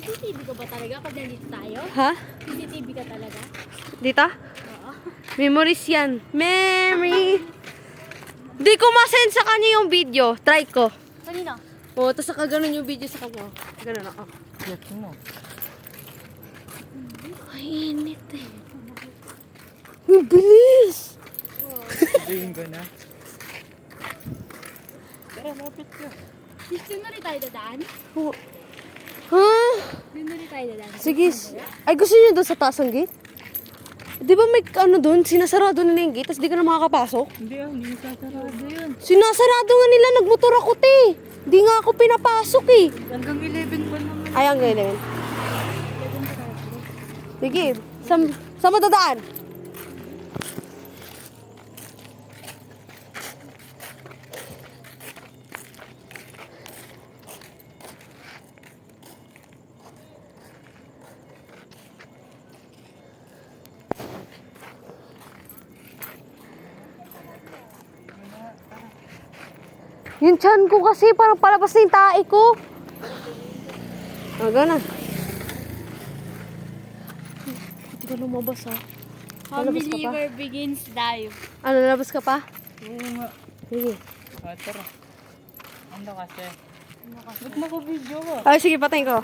CCTV ka ba talaga pag nandito tayo? Ha? CCTV ka talaga? Dito? Oo. Memories yan. Memory. Di ko ma-send sa kanya yung video. Try ko. Kanina? Oo, tapos nakaganon yung video sa kanya. Ganon ako. Yes mo. Ay, init eh. Ang bilis! Sabihin ko na. Tara, lapit ka. Dito na rin tayo dadaan? Oh. Ha? Dito na rin tayo dadaan? Sige. Ay, gusto niyo doon sa taas ng gate? Di ba may ano doon? Sinasarado nila yung gate, tapos di ka na makakapasok? Hindi sasarado yun. Sinasarado nga nila, nagmotor ako te. Di nga ako pinapasok eh. Hanggang 11 pa naman. Ay, ang ganyan. Sige, saan mo dadaan? Yung tiyan ko kasi parang palabas na yung tae ko. Ah, gana. Hindi ka lumabas ha. Lalabas ka pa? Believer begins dive. Ano, lalabas ka pa? Oo nga. Sige. Tara. Ano kasi? Ba't naka-video ka? Ay, sige, patayin ko.